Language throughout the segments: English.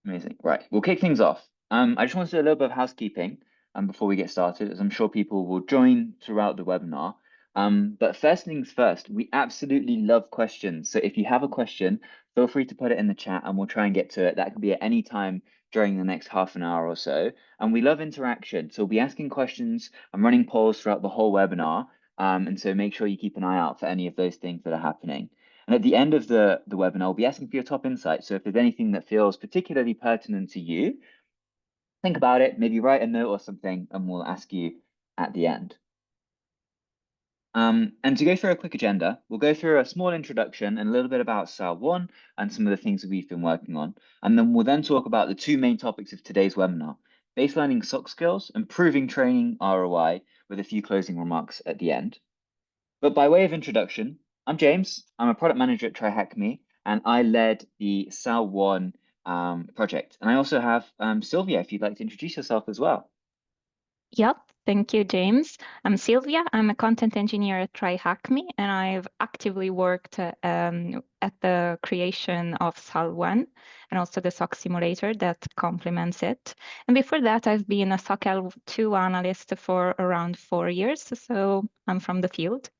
Amazing. Right, we'll kick things off. I just want to do a little bit of housekeeping before we get started, as I'm sure people will join throughout the webinar. But first things first, we absolutely love questions. So if you have a question, feel free to put it in the chat and we'll try and get to it. That can be at any time during the next half an hour or so. And we love interaction. So we'll be asking questions and running polls throughout the whole webinar. And so make sure you keep an eye out for any of those things that are happening. And at the end of the webinar, I'll be asking for your top insights. So if there's anything that feels particularly pertinent to you, think about it, maybe write a note or something, and we'll ask you at the end. And to go through a quick agenda, we'll go through a small introduction and a little bit about SAL1 and some of the things that we've been working on. And then we'll then talk about the two main topics of today's webinar, baselining SOC skills and proving training ROI, with a few closing remarks at the end. But by way of introduction, I'm James. I'm a product manager at TryHackMe, and I led the SAL1 project. And I also have Sylvia, if you'd like to introduce yourself as well. Yep, thank you, James. I'm Sylvia. I'm a content engineer at TryHackMe, and I've actively worked at the creation of SAL1 and also the SOC simulator that complements it. And before that, I've been a SOC2 analyst for around 4 years, so I'm from the field.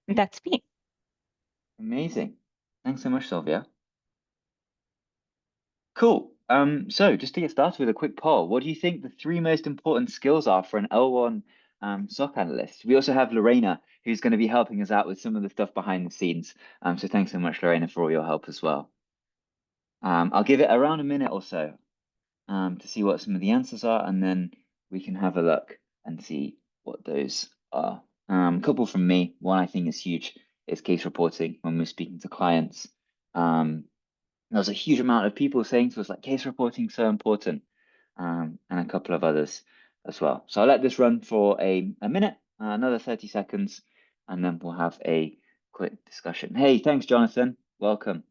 That's me. Amazing. Thanks so much, Sylvia. Cool. So just to get started with a quick poll, what do you think the three most important skills are for an L1 SOC analyst? We also have Lorena, who's going to be helping us out with some of the stuff behind the scenes. So thanks so much, Lorena, for all your help as well. I'll give it around a minute or so to see what some of the answers are, and then we can have a look and see what those are. A couple from me. One I think is huge is case reporting when we're speaking to clients. There's a huge amount of people saying to us like case reporting is so important, and a couple of others as well. So I'll let this run for a minute, another 30 seconds, and then we'll have a quick discussion. Hey, thanks, Jonathan. Welcome.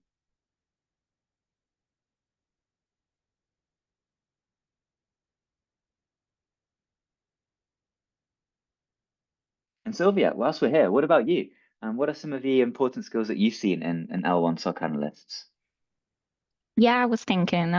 And Sylvia, whilst we're here, what about you? What are some of the important skills that you've seen in L1 SOC analysts? Yeah, I was thinking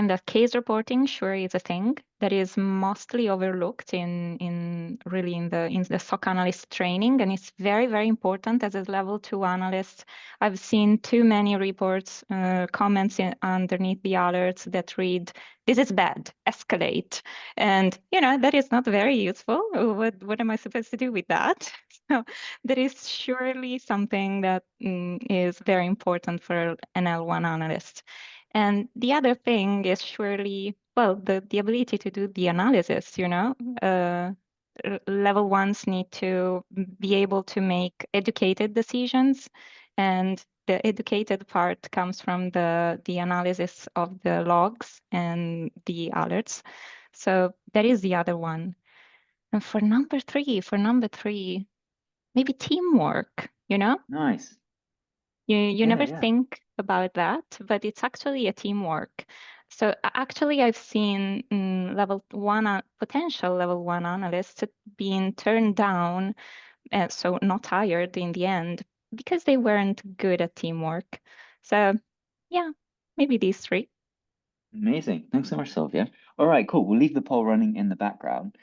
that case reporting sure is a thing that is mostly overlooked in the SOC analyst training, and it's very, very important as a level 2 analyst. I've seen too many reports, comments underneath the alerts that read, "This is bad, escalate," and that is not very useful. What am I supposed to do with that? So that is surely something that is very important for an L1 analyst. And the other thing is surely, well, the ability to do the analysis, level ones need to be able to make educated decisions. And the educated part comes from the analysis of the logs and the alerts. So that is the other one. And for number three, maybe teamwork, Nice. You never Yeah. think about that, but it's actually a teamwork. So actually, I've seen potential level 1 analysts being turned down, so not hired in the end because they weren't good at teamwork. So yeah, maybe these three. Amazing. Thanks so much, Sylvia. All right, cool. We'll leave the poll running in the background.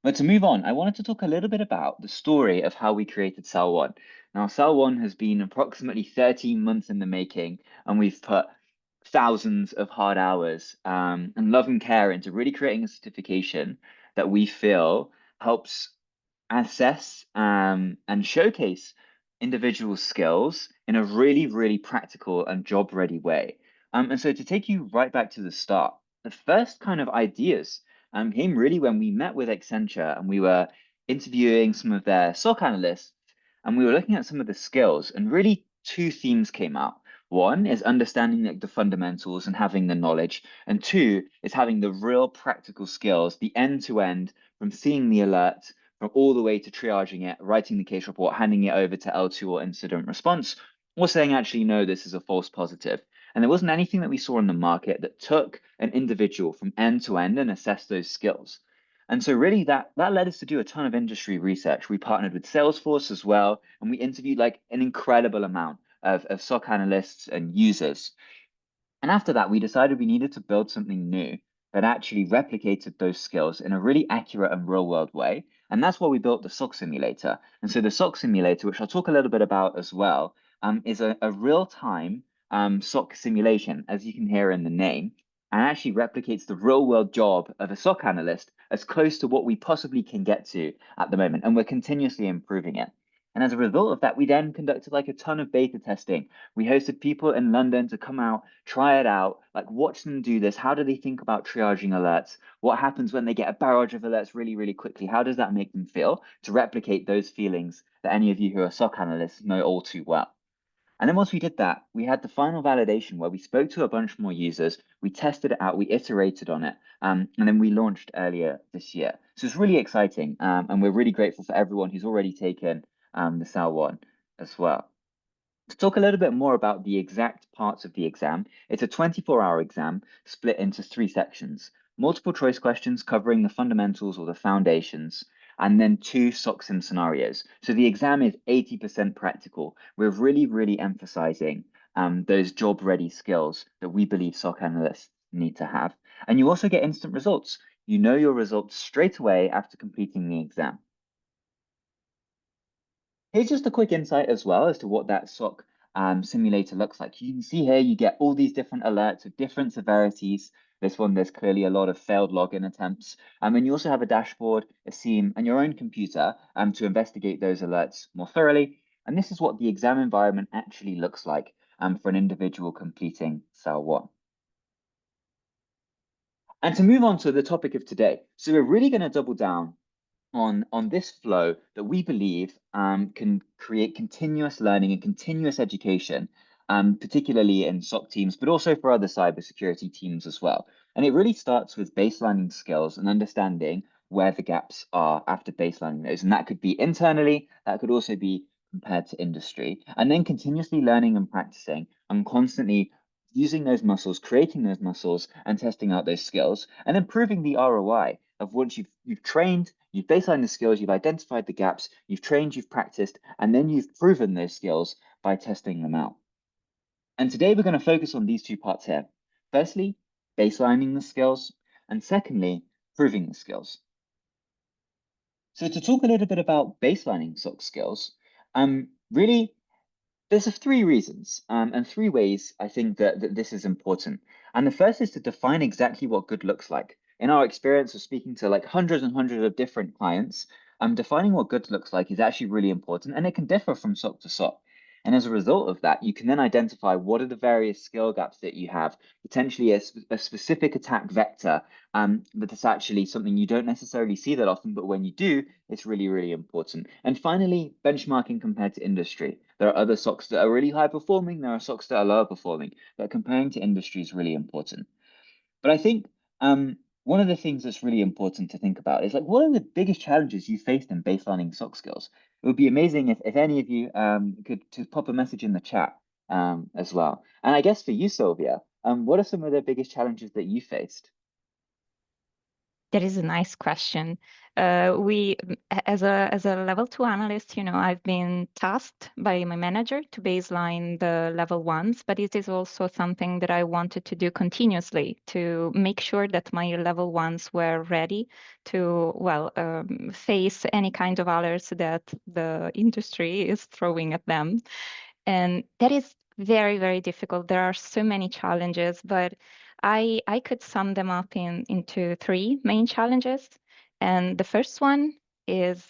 But to move on, I wanted to talk a little bit about the story of how we created SAL1. Now, SAL1 has been approximately 13 months in the making, and we've put thousands of hard hours and love and care into really creating a certification that we feel helps assess and showcase individual skills in a really, really practical and job-ready way. And so to take you right back to the start, the first kind of ideas came really when we met with Accenture and we were interviewing some of their SOC analysts, and we were looking at some of the skills, and really two themes came out. One is understanding like the fundamentals and having the knowledge, and two is having the real practical skills, the end-to-end from seeing the alert from all the way to triaging it, writing the case report, handing it over to L2 or incident response, or saying, actually, no, this is a false positive. And there wasn't anything that we saw in the market that took an individual from end to end and assessed those skills. And so really that led us to do a ton of industry research. We partnered with Salesforce as well, and we interviewed like an incredible amount of SOC analysts and users. And after that, we decided we needed to build something new that actually replicated those skills in a really accurate and real world way. And that's why we built the SOC simulator. And so the SOC simulator, which I'll talk a little bit about as well, is a real-time SOC simulation, as you can hear in the name, and actually replicates the real world job of a SOC analyst as close to what we possibly can get to at the moment. And we're continuously improving it. And as a result of that, we then conducted like a ton of beta testing. We hosted people in London to come out, try it out, like watch them do this. How do they think about triaging alerts? What happens when they get a barrage of alerts really, really quickly? How does that make them feel? To replicate those feelings that any of you who are SOC analysts know all too well. And then once we did that, we had the final validation where we spoke to a bunch more users, we tested it out, we iterated on it, and then we launched earlier this year. So it's really exciting, and we're really grateful for everyone who's already taken the SAL1 as well. To talk a little bit more about the exact parts of the exam, it's a 24-hour exam split into 3 sections. Multiple choice questions covering the fundamentals or the foundations, and then 2 SOC sim scenarios. So the exam is 80% practical. We're really, really emphasizing those job-ready skills that we believe SOC analysts need to have. And you also get instant results. You know your results straight away after completing the exam. Here's just a quick insight as well as to what that SOC simulator looks like. You can see here you get all these different alerts of different severities. This one, there's clearly a lot of failed login attempts. And you also have a dashboard, a scene, and your own computer to investigate those alerts more thoroughly. And this is what the exam environment actually looks like for an individual completing SAL1. And to move on to the topic of today, so we're really going to double down on this flow that we believe can create continuous learning and continuous education, particularly in SOC teams, but also for other cybersecurity teams as well. And it really starts with baselining skills and understanding where the gaps are after baselining those. And that could be internally, that could also be compared to industry, and then continuously learning and practicing and constantly using those muscles, creating those muscles and testing out those skills and improving the ROI of once you've trained, you've baselined the skills, you've identified the gaps, you've trained, you've practiced, and then you've proven those skills by testing them out. And today we're going to focus on these 2 parts here. Firstly, baselining the skills, and secondly, proving the skills. So to talk a little bit about baselining SOC skills, really there's 3 reasons and 3 ways I think that this is important. And the first is to define exactly what good looks like. In our experience of speaking to like hundreds and hundreds of different clients, defining what good looks like is actually really important, and it can differ from SOC to SOC. And as a result of that, you can then identify what are the various skill gaps that you have, potentially a specific attack vector that is actually something you don't necessarily see that often, but when you do, it's really, really important. And finally, benchmarking compared to industry. There are other SOCs that are really high performing, there are SOCs that are lower performing, but comparing to industry is really important. But I think one of the things that's really important to think about is like, what are the biggest challenges you faced in baselining SOC skills? It would be amazing if any of you could to pop a message in the chat as well. And I guess for you, Sylvia, what are some of the biggest challenges that you faced? That is a nice question. We, as a level 2 analyst, I've been tasked by my manager to baseline the level 1s, but it is also something that I wanted to do continuously to make sure that my level 1s were ready to, face any kind of alerts that the industry is throwing at them. And that is very, very difficult. There are so many challenges, but I could sum them up into 3 main challenges. And the first one is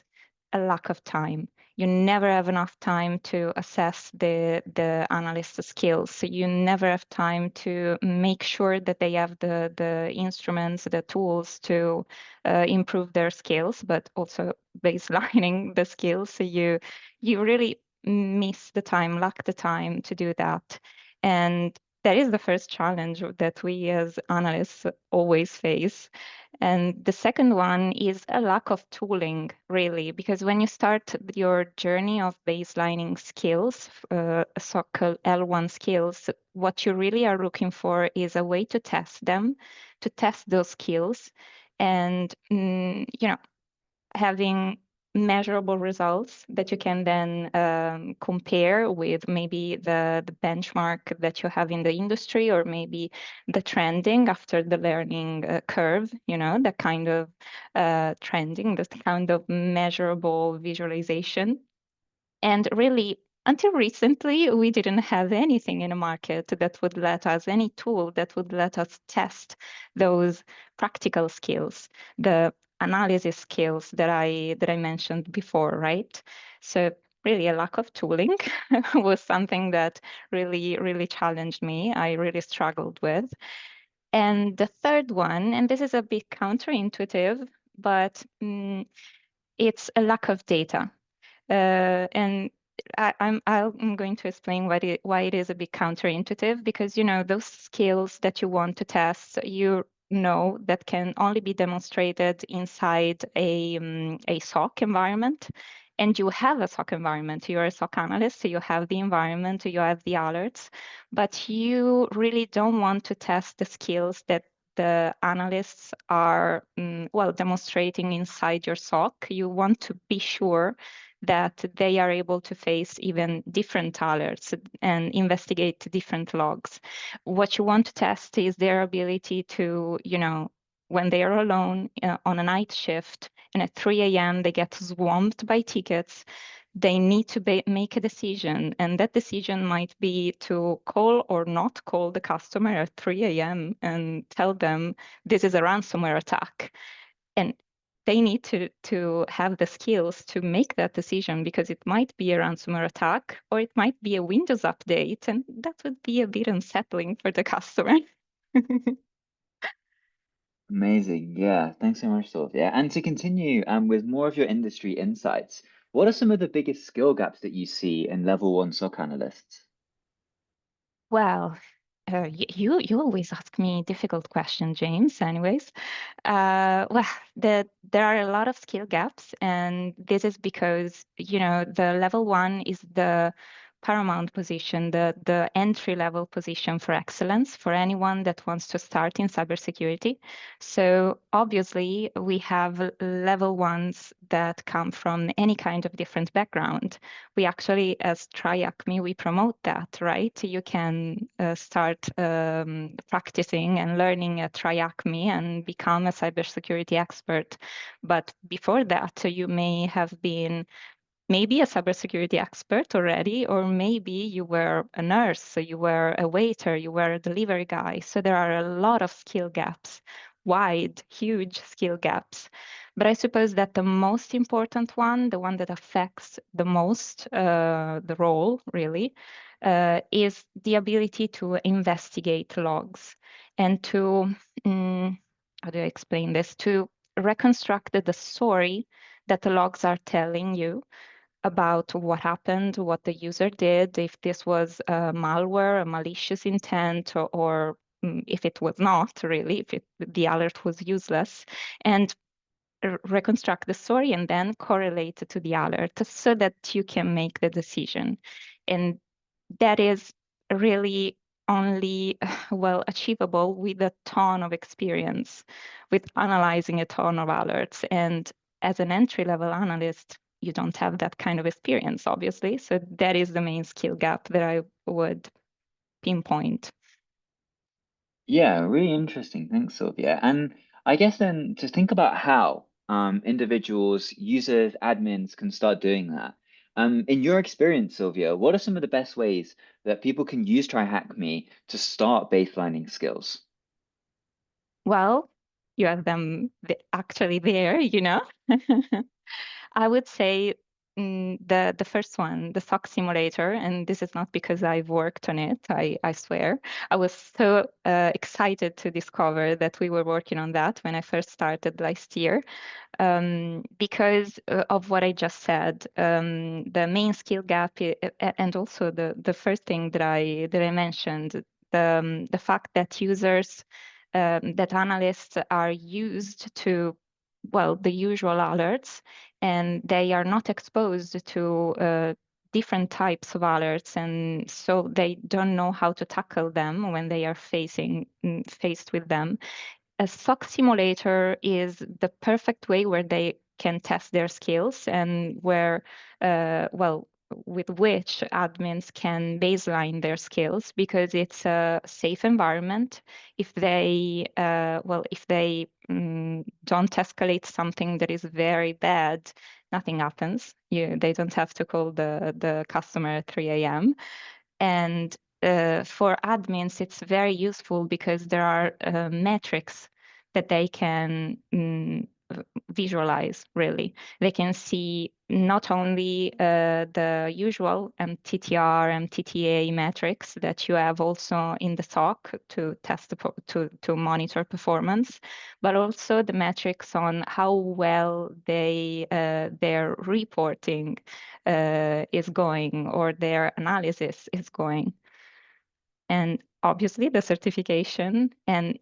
a lack of time. You never have enough time to assess the analyst skills. So you never have time to make sure that they have the instruments, the tools to improve their skills, but also baselining the skills. So you really miss the time, lack the time to do that. And that is the first challenge that we as analysts always face. And the second one is a lack of tooling, really, because when you start your journey of baselining skills, so-called L1 skills, what you really are looking for is a way to test them, to test those skills, and having measurable results that you can then compare with maybe the benchmark that you have in the industry, or maybe the trending after the learning curve, the kind of trending, the kind of measurable visualization. And really, until recently, we didn't have anything in the market that would let us, any tool that would let us test those practical skills, the analysis skills that I mentioned before, right? So really, a lack of tooling was something that really, really challenged me. I really struggled with. And the third one, and this is a bit counterintuitive, but it's a lack of data. And I'm going to explain why it is a bit counterintuitive, because those skills that you want to test, that can only be demonstrated inside a SOC environment. And you have a SOC environment. You're a SOC analyst, so you have the environment, you have the alerts, but you really don't want to test the skills that the analysts are demonstrating inside your SOC. You want to be sure that they are able to face even different alerts and investigate different logs. What you want to test is their ability to, when they are alone on a night shift and at 3 a.m. they get swamped by tickets, they need to make a decision. And that decision might be to call or not call the customer at 3 a.m. and tell them this is a ransomware attack. And they need to have the skills to make that decision, because it might be a ransomware attack or it might be a Windows update, and that would be a bit unsettling for the customer. Amazing. Yeah. Thanks so much, Sylvia. And to continue with more of your industry insights, what are some of the biggest skill gaps that you see in level one SOC analysts? Well, you always ask me difficult questions, James. Anyways, well, there are a lot of skill gaps, and this is because the level one is the paramount position, the entry level position for excellence for anyone that wants to start in cybersecurity. So obviously, we have level ones that come from any kind of different background. We actually, as TryAcme, we promote that, right? You can start practicing and learning at TryAcme and become a cybersecurity expert. But before that, you may have been maybe a cybersecurity expert already, or maybe you were a nurse, so you were a waiter, you were a delivery guy. So there are a lot of skill gaps, wide, huge skill gaps. But I suppose that the most important one, the one that affects the most the role really, is the ability to investigate logs and to, how do I explain this? To reconstruct the story that the logs are telling you about what happened, what the user did, if this was malware, a malicious intent, or if it was not really, if the alert was useless, and reconstruct the story and then correlate it to the alert so that you can make the decision. And that is really only well achievable with a ton of experience, with analyzing a ton of alerts. And as an entry-level analyst, you don't have that kind of experience, obviously. So that is the main skill gap that I would pinpoint. Yeah, really interesting. Thanks, Sylvia. And I guess then to think about how individuals, users, admins can start doing that. In your experience, Sylvia, what are some of the best ways that people can use TryHackMe to start baselining skills? Well, you have them actually there, I would say the first one, the SOC simulator, and this is not because I've worked on it, I swear. I was so excited to discover that we were working on that when I first started last year, because of what I just said. The main skill gap, and also the first thing that I mentioned, the fact that users, that analysts are used to, well, the usual alerts, and they are not exposed to different types of alerts, and so they don't know how to tackle them when they are faced with them. A SOC simulator is the perfect way where they can test their skills and where, well, with which admins can baseline their skills, because it's a safe environment. If they, if they don't escalate something that is very bad, nothing happens. They don't have to call the customer at 3 a.m. And for admins, it's very useful because there are metrics that they can visualize, really. They can see not only the usual TTR and TTA metrics that you have also in the SOC to test to monitor performance, but also the metrics on how well their reporting is going or their analysis is going. And obviously the certification and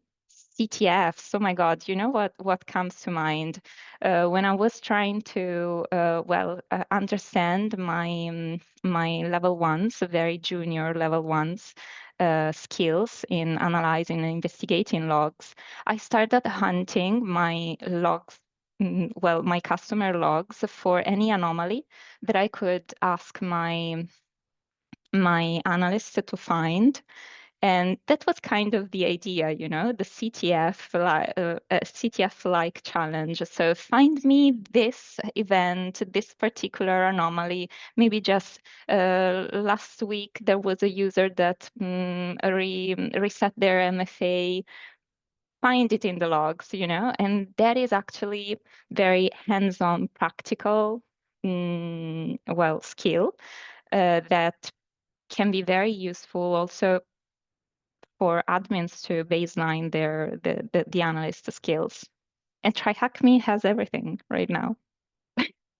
CTFs. Oh my God, you know what comes to mind when I was trying to understand my level ones, very junior level ones skills in analyzing and investigating logs. I started hunting my logs, my customer logs for any anomaly that I could ask my analyst to find. And that was kind of the idea, the CTF-like challenge. So find me this event, this particular anomaly. Maybe just last week there was a user that reset their MFA. Find it in the logs, and that is actually very hands-on, practical, skill that can be very useful also for admins to baseline the analyst skills. And TryHackMe has everything right now.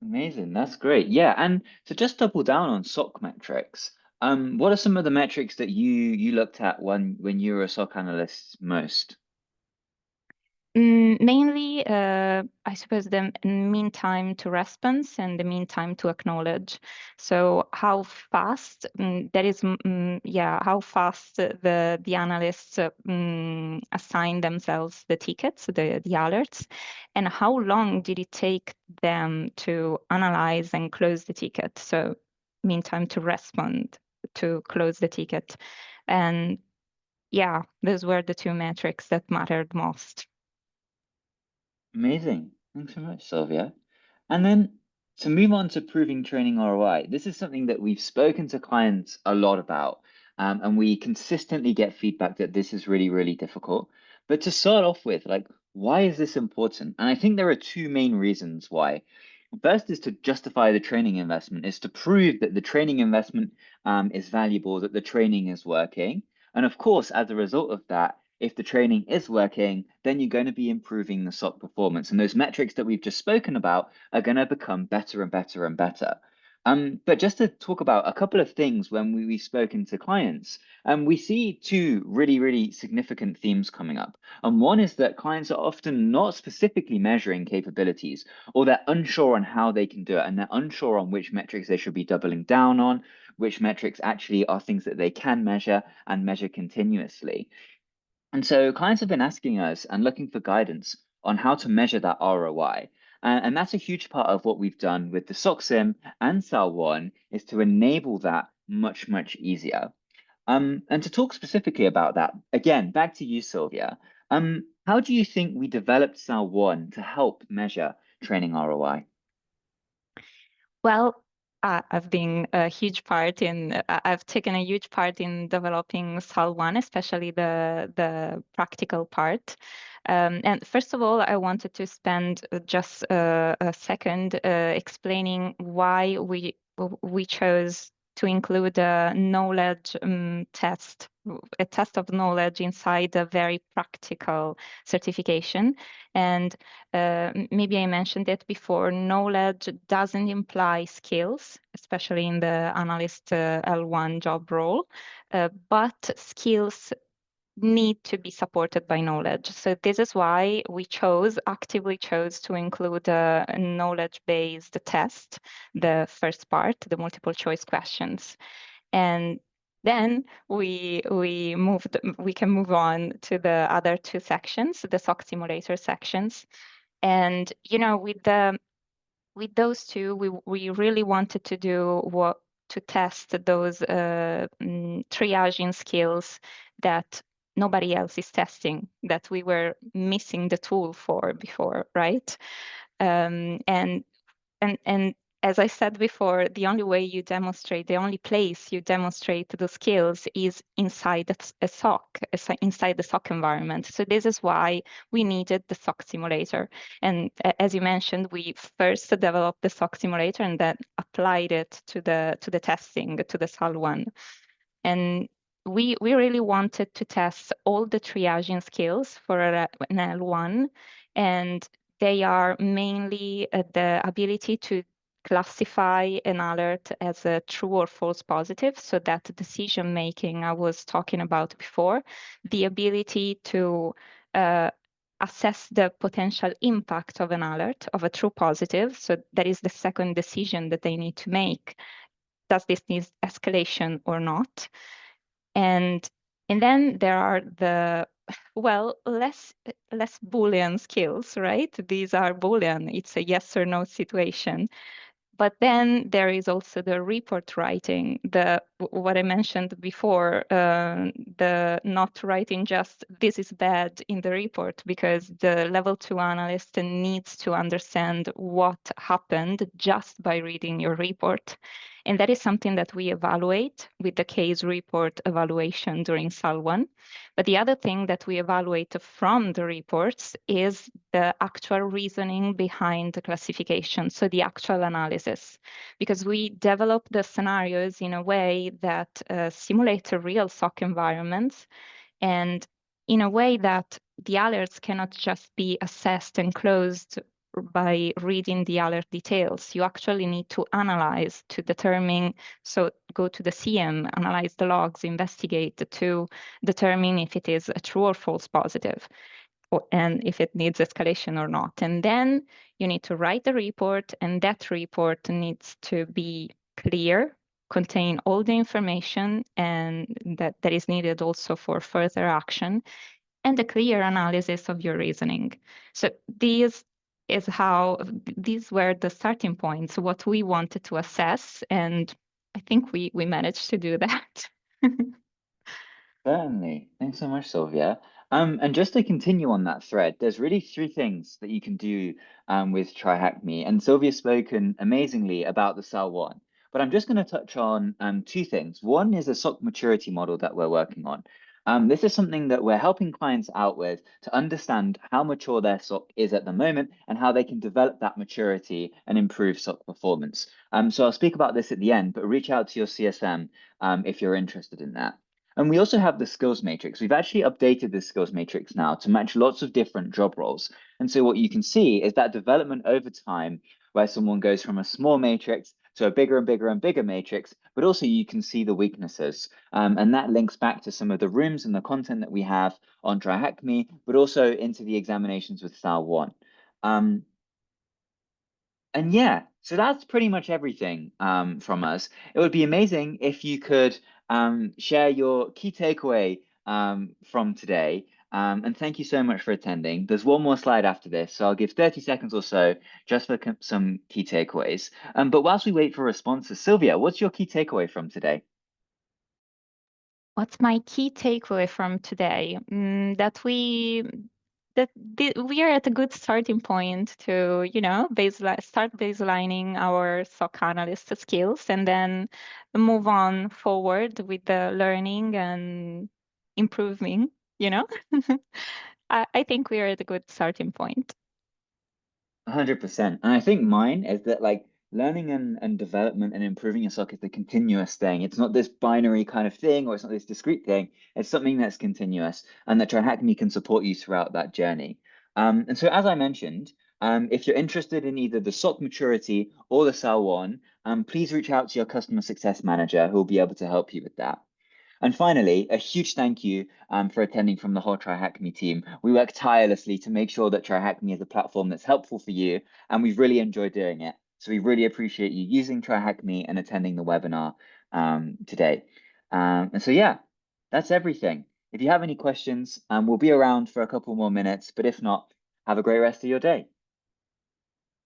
Amazing. That's great. Yeah. And to just double down on SOC metrics, what are some of the metrics that you looked at when you were a SOC analyst most? Mainly, I suppose the mean time to response and the mean time to acknowledge. So how fast how fast the analysts assign themselves the tickets, the alerts, and how long did it take them to analyze and close the ticket? So mean time to respond to close the ticket. And yeah, those were the two metrics that mattered most. Amazing. Thanks so much, Sylvia. And then to move on to proving training ROI, this is something that we've spoken to clients a lot about, and we consistently get feedback that this is really, really difficult. But to start off with, like, why is this important? And I think there are two main reasons why. First is to justify the training investment, is to prove that the training investment is valuable, that the training is working. And of course, as a result of that, if the training is working, then you're going to be improving the SOC performance. And those metrics that we've just spoken about are going to become better and better and better. But just to talk about a couple of things when we've spoken to clients, we see two really, really significant themes coming up. And one is that clients are often not specifically measuring capabilities, or they're unsure on how they can do it, and they're unsure on which metrics they should be doubling down on, which metrics actually are things that they can measure and measure continuously. And so clients have been asking us and looking for guidance on how to measure that ROI. And that's a huge part of what we've done with the SOCSIM and SAL1 is to enable that much, much easier. And to talk specifically about that, again, back to you, Sylvia. How do you think we developed SAL1 to help measure training ROI? Well, I've been a huge part I've taken a huge part in developing SAL1, especially the practical part. And first of all, I wanted to spend just a second explaining why we chose to include a knowledge test, a test of knowledge inside a very practical certification. And maybe I mentioned it before, knowledge doesn't imply skills, especially in the analyst L1 job role, but skills need to be supported by knowledge. So this is why we actively chose to include a knowledge-based test, the first part, the multiple choice questions. And then we can move on to the other two sections, the SOC simulator sections. And with the with those two, we really wanted to do what to test those triaging skills that nobody else is testing, that we were missing the tool for before, right? And as I said before, the only way you demonstrate, the only place you demonstrate the skills is inside a SOC, inside the SOC environment. So this is why we needed the SOC simulator. And as you mentioned, we first developed the SOC simulator and then applied it to the testing, to the SAL1. And we really wanted to test all the triaging skills for an L1, and they are mainly the ability to classify an alert as a true or false positive, so that decision making I was talking about before, the ability to assess the potential impact of an alert, of a true positive. So that is the second decision that they need to make. Does this need escalation or not? And then there are the less Boolean skills, right? These are Boolean. It's a yes or no situation. But then there is also the report writing, what I mentioned before, the not writing just this is bad in the report, because the level 2 analyst needs to understand what happened just by reading your report. And that is something that we evaluate with the case report evaluation during SAL1. But the other thing that we evaluate from the reports is the actual reasoning behind the classification, so the actual analysis, because we develop the scenarios in a way that simulate a real SOC environments, and in a way that the alerts cannot just be assessed and closed by reading the alert details. You actually need to analyze to determine, so go to the CM, analyze the logs, investigate to determine if it is a true or false positive, and if it needs escalation or not. And then you need to write the report, and that report needs to be clear, contain all the information and that is needed also for further action, and a clear analysis of your reasoning. So these were the starting points, what we wanted to assess, and I think we managed to do that. Certainly. Thanks so much, Sylvia. And just to continue on that thread, there's really three things that you can do with TryHackMe. And Sylvia's spoken amazingly about the SAL1. But I'm just going to touch on two things. One is a SOC maturity model that we're working on. This is something that we're helping clients out with to understand how mature their SOC is at the moment and how they can develop that maturity and improve SOC performance. So I'll speak about this at the end, but reach out to your CSM if you're interested in that. And we also have the skills matrix. We've actually updated this skills matrix now to match lots of different job roles. And so what you can see is that development over time, where someone goes from a small matrix to a bigger and bigger and bigger matrix, but also you can see the weaknesses. And that links back to some of the rooms and the content that we have on TryHackMe, but also into the examinations with SAL1. And yeah, so that's pretty much everything from us. It would be amazing if you could share your key takeaway from today. And thank you so much for attending. There's one more slide after this, so I'll give 30 seconds or so just for some key takeaways. But whilst we wait for responses, Sylvia, what's your key takeaway from today? What's my key takeaway from today? That we are at a good starting point to, start baselining our SOC analyst skills, and then move on forward with the learning and improving, I think we are at a good starting point. 100%. And I think mine is that like learning and development and improving your SOC is a continuous thing. It's not this binary kind of thing, or it's not this discrete thing. It's something that's continuous, and that TryHackMe can support you throughout that journey. And so, as I mentioned, if you're interested in either the SOC maturity or the SAL1, please reach out to your customer success manager who will be able to help you with that. And finally, a huge thank you for attending from the whole TryHackMe team. We work tirelessly to make sure that TryHackMe is a platform that's helpful for you, and we've really enjoyed doing it. So we really appreciate you using TryHackMe and attending the webinar today. And so, yeah, that's everything. If you have any questions, we'll be around for a couple more minutes, but if not, have a great rest of your day.